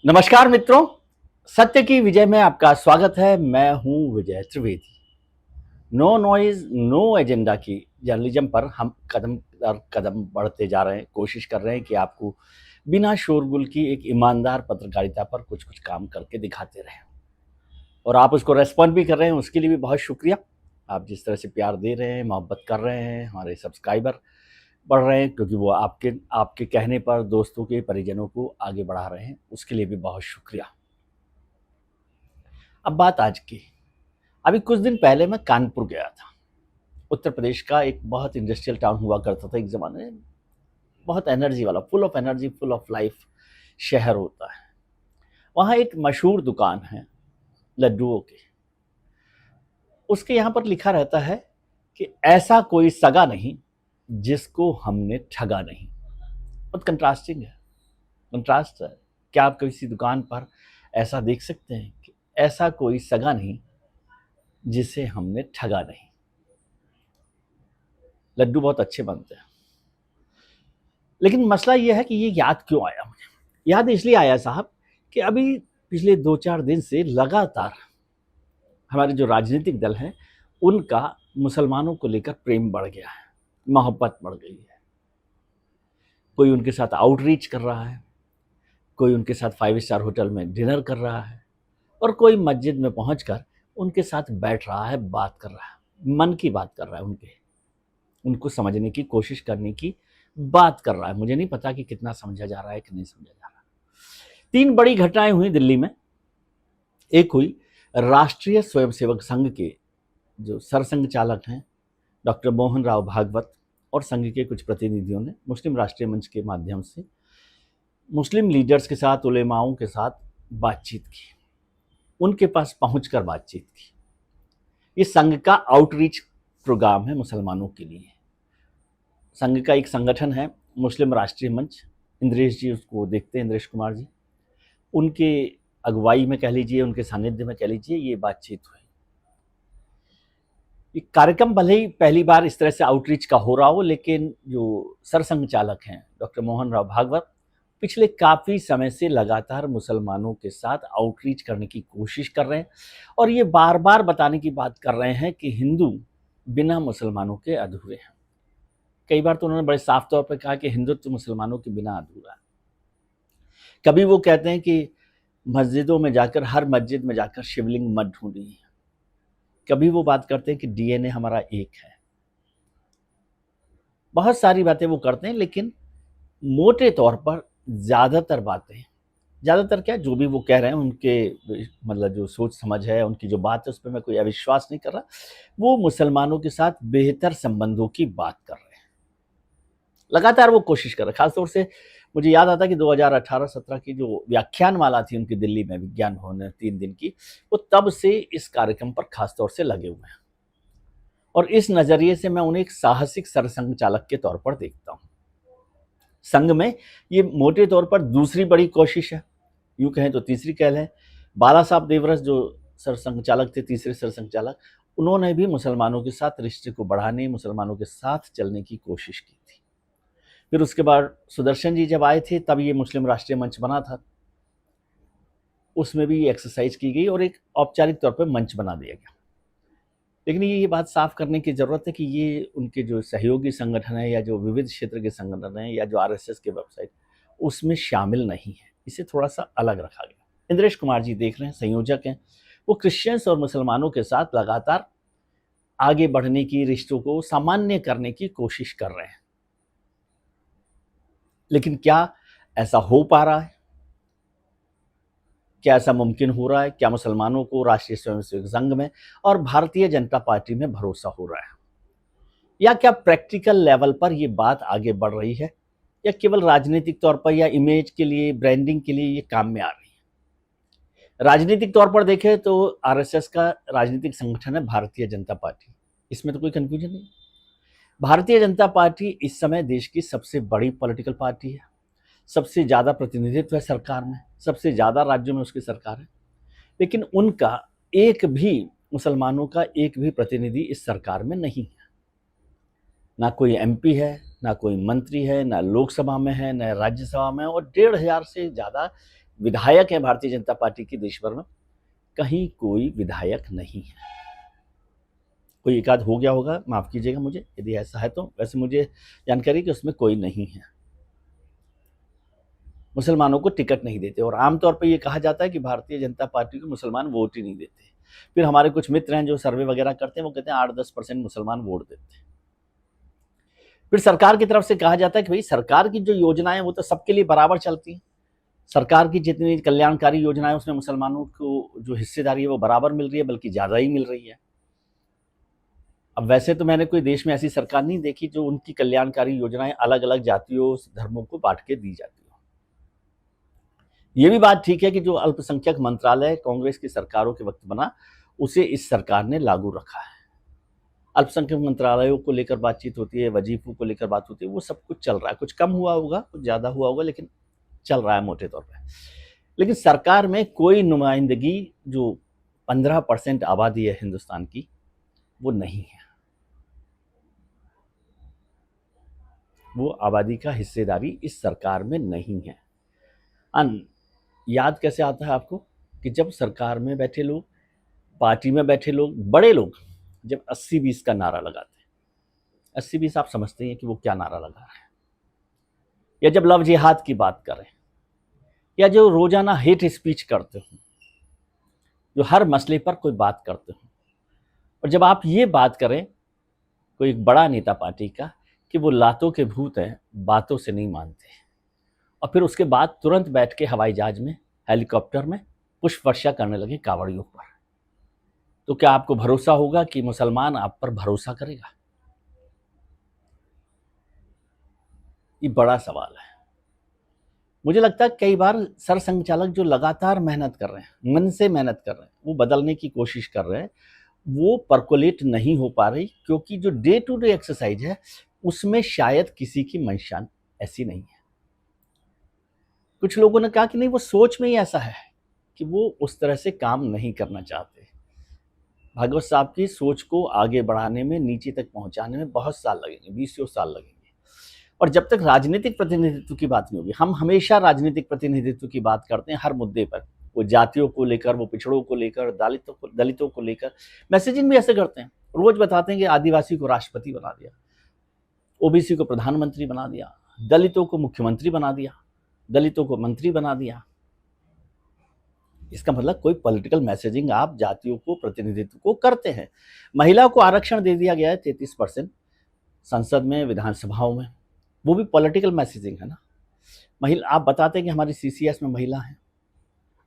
नमस्कार मित्रों, सत्य की विजय में आपका स्वागत है। मैं हूं Vijay Trivedi. No noise no agenda की जर्नलिज्म पर हम कदम दर कदम बढ़ते जा रहे हैं। कोशिश कर रहे हैं कि आपको बिना शोरगुल की एक ईमानदार पत्रकारिता पर कुछ कुछ काम करके दिखाते रहें, और आप उसको रेस्पॉन्ड भी कर रहे हैं। उसके लिए भी बहुत शुक्रिया। आप जिस तरह से प्यार दे रहे हैं, मोहब्बत कर रहे हैं, हमारे सब्सक्राइबर बढ़ रहे हैं, क्योंकि वो आपके आपके कहने पर दोस्तों के परिजनों को आगे बढ़ा रहे हैं, उसके लिए भी बहुत शुक्रिया। अब बात आज की। अभी कुछ दिन पहले मैं कानपुर गया था। उत्तर प्रदेश का एक बहुत इंडस्ट्रियल टाउन हुआ करता था एक ज़माने में। बहुत एनर्जी वाला, full of energy, full of life शहर होता है। वहाँ एक मशहूर दुकान है लड्डुओं की। उसके यहाँ पर लिखा रहता है कि ऐसा कोई सगा नहीं जिसको हमने ठगा नहीं। बहुत कंट्रास्टिंग है, कंट्रास्ट है। क्या आप किसी दुकान पर ऐसा देख सकते हैं कि ऐसा कोई सगा नहीं जिसे हमने ठगा नहीं। लड्डू बहुत अच्छे बनते हैं। लेकिन मसला ये है कि ये याद क्यों आया मुझे। याद इसलिए आया साहब कि अभी पिछले 2-4 दिन से लगातार हमारे जो राजनीतिक दल हैं उनका मुसलमानों को लेकर प्रेम बढ़ गया है, मोहब्बत बढ़ गई है। कोई उनके साथ आउटरीच कर रहा है, कोई उनके साथ 5 स्टार होटल में डिनर कर रहा है, और कोई मस्जिद में पहुंचकर उनके साथ बैठ रहा है, बात कर रहा है, मन की बात कर रहा है, उनको समझने की कोशिश करने की बात कर रहा है। मुझे नहीं पता कि कितना समझा जा रहा है कि नहीं समझा जा रहा। 3 बड़ी घटनाएं हुई दिल्ली में। एक हुई राष्ट्रीय स्वयंसेवक संघ के जो सरसंघ चालक हैं डॉक्टर मोहन राव भागवत और संघ के कुछ प्रतिनिधियों ने मुस्लिम राष्ट्रीय मंच के माध्यम से मुस्लिम लीडर्स के साथ, उलेमाओं के साथ बातचीत की, उनके पास पहुंचकर बातचीत की। ये संघ का आउटरीच प्रोग्राम है मुसलमानों के लिए। संघ का एक संगठन है मुस्लिम राष्ट्रीय मंच। इंद्रेश जी उसको देखते हैं, इंद्रेश कुमार जी, उनके अगुवाई में कह लीजिए, उनके सानिध्य में कह लीजिए, ये बातचीत हुई। ये कार्यक्रम भले ही पहली बार इस तरह से आउटरीच का हो रहा हो, लेकिन जो सरसंघ चालक हैं डॉक्टर मोहन राव भागवत पिछले काफ़ी समय से लगातार मुसलमानों के साथ आउटरीच करने की कोशिश कर रहे हैं, और ये बार बार बताने की बात कर रहे हैं कि हिंदू बिना मुसलमानों के अधूरे हैं। कई बार तो उन्होंने बड़े साफ तौर पर कहा कि हिंदुत्व मुसलमानों के बिना अधूरा है। कभी वो कहते हैं कि मस्जिदों में जाकर, हर मस्जिद में जाकर शिवलिंग मत ढूंढिए। कभी वो बात करते हैं कि डीएनए हमारा एक है। बहुत सारी बातें वो करते हैं, लेकिन मोटे तौर पर ज़्यादातर क्या, जो भी वो कह रहे हैं, उनके मतलब जो सोच समझ है, उनकी जो बात है, उस पर मैं कोई अविश्वास नहीं कर रहा। वो मुसलमानों के साथ बेहतर संबंधों की बात कर रहे हैं। लगातार वो कोशिश कर रहे हैं। खासतौर से मुझे याद आता है कि 2018-17 की जो व्याख्यानमाला थी उनकी दिल्ली में विज्ञान भवन में 3 दिन की, वो तब से इस कार्यक्रम पर खासतौर से लगे हुए हैं, और इस नज़रिए से मैं उन्हें एक साहसिक सरसंघ चालक के तौर पर देखता हूँ। संघ में ये मोटे तौर पर दूसरी बड़ी कोशिश है, यूँ कहें तो तीसरी कह लें। बाला साहब देवरस जो सरसंघ चालक थे, तीसरे सरसंघ चालक, उन्होंने भी मुसलमानों के साथ रिश्ते को बढ़ाने, मुसलमानों के साथ चलने की कोशिश की थी। फिर उसके बाद सुदर्शन जी जब आए थे, तब ये मुस्लिम राष्ट्रीय मंच बना था, उसमें भी ये एक्सरसाइज की गई और एक औपचारिक तौर पर मंच बना दिया गया। लेकिन ये बात साफ करने की ज़रूरत है कि ये उनके जो सहयोगी संगठन है, या जो विविध क्षेत्र के संगठन हैं, या जो आरएसएस के वेबसाइट, उसमें शामिल नहीं है। इसे थोड़ा सा अलग रखा गया। इंद्रेश कुमार जी देख रहे हैं, संयोजक हैं, वो क्रिश्चियंस और मुसलमानों के साथ लगातार आगे बढ़ने की, रिश्तों को सामान्य करने की कोशिश कर रहे हैं। लेकिन क्या ऐसा हो पा रहा है? क्या ऐसा मुमकिन हो रहा है? क्या मुसलमानों को राष्ट्रीय स्वयंसेवक संघ में और भारतीय जनता पार्टी में भरोसा हो रहा है? या क्या प्रैक्टिकल लेवल पर ये बात आगे बढ़ रही है, या केवल राजनीतिक तौर पर या इमेज के लिए, ब्रांडिंग के लिए ये काम में आ रही है? राजनीतिक तौर पर देखें तो आरएसएस का राजनीतिक संगठन है भारतीय जनता पार्टी। इसमें तो कोई कंफ्यूजन नहीं। भारतीय जनता पार्टी इस समय देश की सबसे बड़ी पॉलिटिकल पार्टी है, सबसे ज़्यादा प्रतिनिधित्व है सरकार में, सबसे ज़्यादा राज्यों में उसकी सरकार है। लेकिन उनका एक भी, मुसलमानों का एक भी प्रतिनिधि इस सरकार में नहीं है। ना कोई एमपी है, ना कोई मंत्री है, ना लोकसभा में है, ना राज्यसभा में, और 1,500 से ज़्यादा विधायक हैं भारतीय जनता पार्टी की देश भर में, कहीं कोई विधायक नहीं है। कोई एक आध हो गया होगा, माफ कीजिएगा मुझे यदि ऐसा है तो, वैसे मुझे जानकारी कि उसमें कोई नहीं है। मुसलमानों को टिकट नहीं देते, और आमतौर पर यह कहा जाता है कि भारतीय जनता पार्टी को मुसलमान वोट ही नहीं देते। फिर हमारे कुछ मित्र हैं जो सर्वे वगैरह करते हैं, वो कहते हैं 8-10% मुसलमान वोट देते हैं। फिर सरकार की तरफ से कहा जाता है कि भाई सरकार की जो योजनाएं वो तो सबके लिए बराबर चलती हैं, सरकार की जितनी कल्याणकारी योजनाएं उसमें मुसलमानों को जो हिस्सेदारी है वो बराबर मिल रही है, बल्कि ज़्यादा ही मिल रही है। अब वैसे तो मैंने कोई देश में ऐसी सरकार नहीं देखी जो उनकी कल्याणकारी योजनाएं अलग अलग जातियों धर्मों को बांट के दी जाती हो। ये भी बात ठीक है कि जो अल्पसंख्यक मंत्रालय कांग्रेस की सरकारों के वक्त बना, उसे इस सरकार ने लागू रखा है। अल्पसंख्यक मंत्रालयों को लेकर बातचीत होती है, वजीफों को लेकर बात होती है, वो सब कुछ चल रहा है। कुछ कम हुआ होगा, कुछ ज़्यादा हुआ होगा, लेकिन चल रहा है मोटे तौर पर। लेकिन सरकार में कोई नुमाइंदगी जो 15% आबादी है हिंदुस्तान की, वो नहीं है। वो आबादी का हिस्सेदारी इस सरकार में नहीं है। याद कैसे आता है आपको कि जब सरकार में बैठे लोग, पार्टी में बैठे लोग, बड़े लोग जब 80-20 का नारा लगाते हैं, 80-20 आप समझते हैं कि वो क्या नारा लगा रहे हैं, या जब लव जिहाद की बात करें, या जो रोजाना हेट स्पीच करते हो, जो हर मसले पर कोई बात करते हो, और जब आप ये बात करें कोई एक बड़ा नेता पार्टी का कि वो लातों के भूत हैं, बातों से नहीं मानते, और फिर उसके बाद तुरंत बैठ के हवाई जहाज में, हेलीकॉप्टर में पुष्प वर्षा करने लगे कांवड़ियों पर, तो क्या आपको भरोसा होगा कि मुसलमान आप पर भरोसा करेगा? ये बड़ा सवाल है। मुझे लगता है कई बार सरसंघचालक जो लगातार मेहनत कर रहे हैं, मन से मेहनत कर रहे हैं, वो बदलने की कोशिश कर रहे हैं, वो परकोलेट नहीं हो पा रही, क्योंकि जो डे टू डे एक्सरसाइज है उसमें शायद किसी की मंशा ऐसी नहीं है। कुछ लोगों ने कहा कि नहीं, वो सोच में ही ऐसा है कि वो उस तरह से काम नहीं करना चाहते। भागवत साहब की सोच को आगे बढ़ाने में, नीचे तक पहुंचाने में बहुत साल लगेंगे, 20 साल लगेंगे। और जब तक राजनीतिक प्रतिनिधित्व की बात नहीं होगी, हम हमेशा राजनीतिक प्रतिनिधित्व की बात करते हैं हर मुद्दे पर, वो जातियों को लेकर, वो पिछड़ों को लेकर, दलितों को लेकर मैसेजिंग भी ऐसे करते हैं। रोज बताते हैं कि आदिवासी को राष्ट्रपति बना दिया, ओबीसी को प्रधानमंत्री बना दिया, दलितों को मुख्यमंत्री बना दिया, दलितों को मंत्री बना दिया। इसका मतलब कोई पॉलिटिकल मैसेजिंग आप जातियों को, प्रतिनिधित्व को करते हैं। महिला को आरक्षण दे दिया गया है 33% संसद में, विधानसभाओं में, वो भी पॉलिटिकल मैसेजिंग है ना। महिला, आप बताते हैं कि हमारी सीसीएस में महिला है,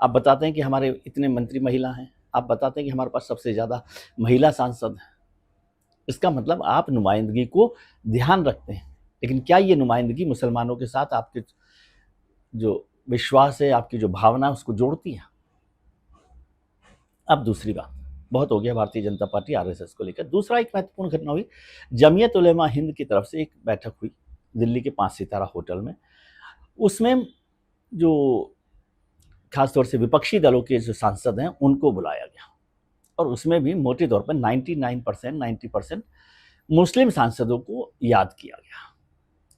आप बताते हैं कि हमारे इतने मंत्री महिला हैं, आप बताते हैं कि हमारे पास सबसे ज़्यादा महिला सांसद हैं। इसका मतलब आप नुमाइंदगी को ध्यान रखते हैं, लेकिन क्या ये नुमाइंदगी मुसलमानों के साथ आपके जो विश्वास है, आपकी जो भावना है, उसको जोड़ती है? अब दूसरी बात, बहुत हो गया भारतीय जनता पार्टी आरएसएस को लेकर। दूसरा एक महत्वपूर्ण घटना हुई, जमीयत उलेमा हिंद की तरफ से एक बैठक हुई दिल्ली के 5 सितारा होटल में। उसमें जो खासतौर से विपक्षी दलों के जो सांसद हैं उनको बुलाया गया, और उसमें भी मोटे तौर पर 90% मुस्लिम सांसदों को याद किया गया।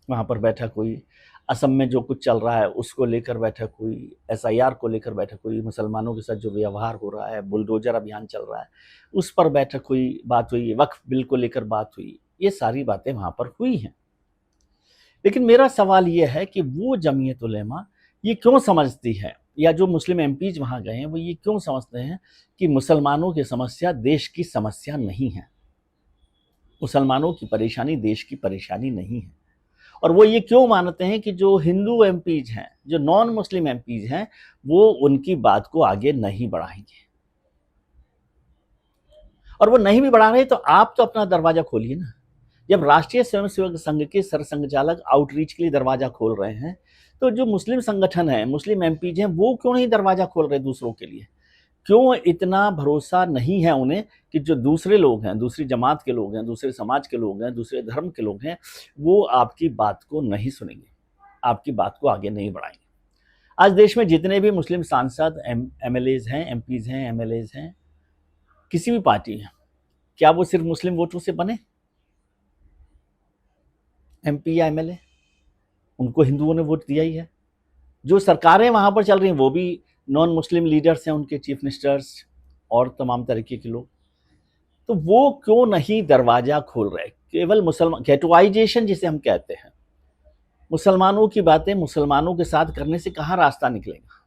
वहाँ पर बैठक हुई, असम में जो कुछ चल रहा है उसको लेकर बैठक हुई, एसआईआर को लेकर बैठक हुई, मुसलमानों के साथ जो व्यवहार हो रहा है, बुलडोजर अभियान चल रहा है, उस पर बैठक हुई, बात हुई, वक्फ बिल को लेकर बात हुई, ये सारी बातें वहाँ पर हुई हैं। लेकिन मेरा सवाल ये है कि वो जमीयत उलेमा ये क्यों समझती है, या जो मुस्लिम एमपीज वहाँ गए हैं वो ये क्यों समझते हैं कि मुसलमानों की समस्या देश की समस्या नहीं है, मुसलमानों की परेशानी देश की परेशानी नहीं है? और वो ये क्यों मानते हैं कि जो हिंदू एमपीज हैं, जो नॉन मुस्लिम एमपीज हैं, वो उनकी बात को आगे नहीं बढ़ाएंगे? और वो नहीं भी बढ़ा रहे तो आप तो अपना दरवाजा खोलिए ना। जब राष्ट्रीय स्वयंसेवक संघ के सरसंघचालक आउटरीच के लिए दरवाजा खोल रहे हैं, तो जो मुस्लिम संगठन है, मुस्लिम एमपीज हैं, वो क्यों नहीं दरवाजा खोल रहे दूसरों के लिए? क्यों इतना भरोसा नहीं है उन्हें कि जो दूसरे लोग हैं, दूसरी जमात के लोग हैं, दूसरे समाज के लोग हैं, दूसरे धर्म के लोग हैं, वो आपकी बात को नहीं सुनेंगे, आपकी बात को आगे नहीं बढ़ाएंगे? आज देश में जितने भी मुस्लिम सांसद, एमएलएज हैं, एमपीज हैं, एमएलएज हैं, किसी भी पार्टी है, क्या वो सिर्फ मुस्लिम वोटों से बने? एमपी या एमएलए, उनको हिंदुओं ने वोट दिया ही है। जो सरकारें वहाँ पर चल रही हैं वो भी नॉन मुस्लिम लीडर्स हैं, उनके चीफ मिनिस्टर्स और तमाम तरीके के लोग। तो वो क्यों नहीं दरवाज़ा खोल रहे? केवल मुसलमान गेटोइजेशन जिसे हम कहते हैं, मुसलमानों की बातें मुसलमानों के साथ करने से कहाँ रास्ता निकलेगा?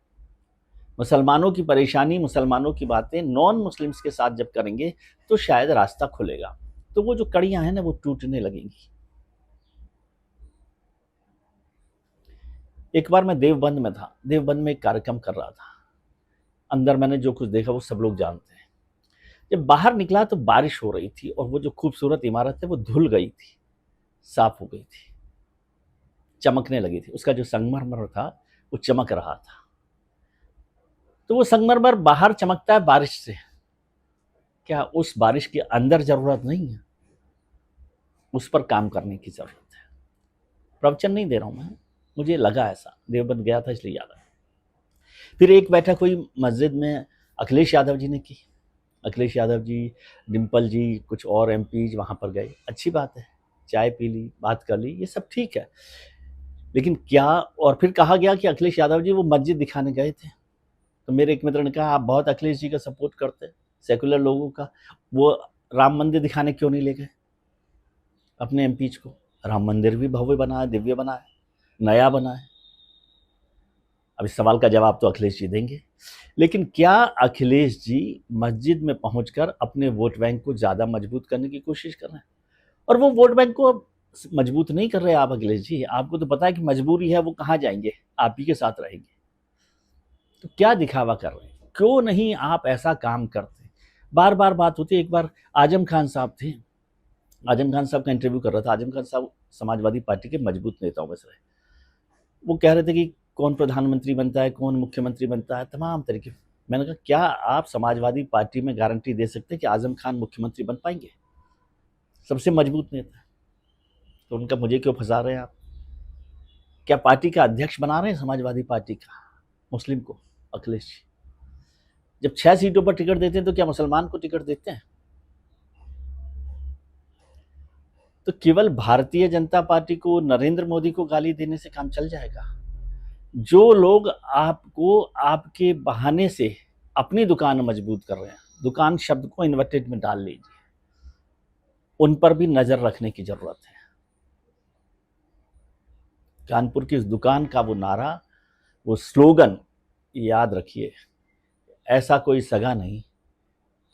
मुसलमानों की परेशानी, मुसलमानों की बातें नॉन मुस्लिम्स के साथ जब करेंगे तो शायद रास्ता खुलेगा। तो वो जो कड़ियाँ हैं ना वो टूटने लगेंगी। एक बार मैं देवबंद में था, देवबंद में एक कार्यक्रम कर रहा था। अंदर मैंने जो कुछ देखा वो सब लोग जानते हैं। जब बाहर निकला तो बारिश हो रही थी और वो जो खूबसूरत इमारत है वो धुल गई थी, साफ हो गई थी, चमकने लगी थी। उसका जो संगमरमर था वो चमक रहा था। तो वो संगमरमर बाहर चमकता है बारिश से, क्या उस बारिश के अंदर जरूरत नहीं है? उस पर काम करने की जरूरत है। प्रवचन नहीं दे रहा हूं मैं, मुझे लगा ऐसा, देवबंद गया था इसलिए याद आया। फिर एक बैठक हुई मस्जिद में, अखिलेश यादव जी ने की। अखिलेश यादव जी, डिम्पल जी, कुछ और एमपीज वहाँ पर गए, अच्छी बात है, चाय पी ली, बात कर ली, ये सब ठीक है। लेकिन क्या, और फिर कहा गया कि अखिलेश यादव जी वो मस्जिद दिखाने गए थे। तो मेरे एक मित्र ने कहा आप बहुत अखिलेश जी का सपोर्ट करते हैं, सेकुलर लोगों का, वो राम मंदिर दिखाने क्यों नहीं ले गए अपने एमपीज को? राम मंदिर भी भव्य बना है, दिव्य बना है, नया बना है। अब इस सवाल का जवाब तो अखिलेश जी देंगे। लेकिन क्या अखिलेश जी मस्जिद में पहुंचकर अपने वोट बैंक को ज़्यादा मजबूत करने की कोशिश कर रहे हैं? और वो वोट बैंक को अब मजबूत नहीं कर रहे आप अखिलेश जी, आपको तो पता है कि मजबूरी है, वो कहाँ जाएंगे, आप ही के साथ रहेंगे। तो क्या दिखावा कर रहे हैं? क्यों नहीं आप ऐसा काम करते? बार बार बात होती है। एक बार आजम खान साहब थे, आजम खान साहब का इंटरव्यू कर रहा था। आजम खान साहब समाजवादी पार्टी के मजबूत नेताओं में से रहे। वो कह रहे थे कि कौन प्रधानमंत्री बनता है, कौन मुख्यमंत्री बनता है, तमाम तरीके। मैंने कहा क्या आप समाजवादी पार्टी में गारंटी दे सकते हैं कि आजम खान मुख्यमंत्री बन पाएंगे? सबसे मजबूत नेता। तो उनका मुझे क्यों फंसा रहे हैं आप? क्या पार्टी का अध्यक्ष बना रहे हैं समाजवादी पार्टी का मुस्लिम को अखिलेश जी? जब 6 सीटों पर टिकट देते हैं तो क्या मुसलमान को टिकट देते हैं? तो केवल भारतीय जनता पार्टी को, नरेंद्र मोदी को गाली देने से काम चल जाएगा? जो लोग आपको आपके बहाने से अपनी दुकान मजबूत कर रहे हैं, दुकान शब्द को इन्वर्टेड में डाल लीजिए, उन पर भी नजर रखने की जरूरत है। कानपुर की उस दुकान का वो नारा, वो स्लोगन याद रखिए, ऐसा कोई सगा नहीं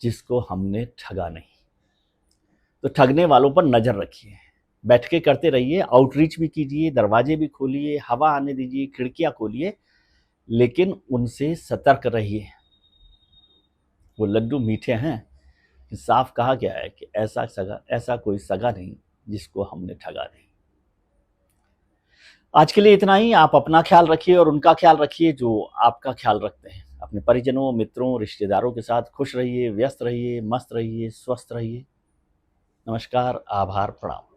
जिसको हमने ठगा नहीं। तो ठगने वालों पर नजर रखिए, बैठ के करते रहिए, आउटरीच भी कीजिए, दरवाजे भी खोलिए, हवा आने दीजिए, खिड़कियां खोलिए, लेकिन उनसे सतर्क रहिए। वो लड्डू मीठे हैं, साफ कहा गया है कि ऐसा कोई सगा नहीं जिसको हमने ठगा नहीं। आज के लिए इतना ही। आप अपना ख्याल रखिए और उनका ख्याल रखिए जो आपका ख्याल रखते हैं। अपने परिजनों, मित्रों, रिश्तेदारों के साथ खुश रहिए, व्यस्त रहिए, मस्त रहिए, स्वस्थ रहिए। नमस्कार, आभार, प्रणाम।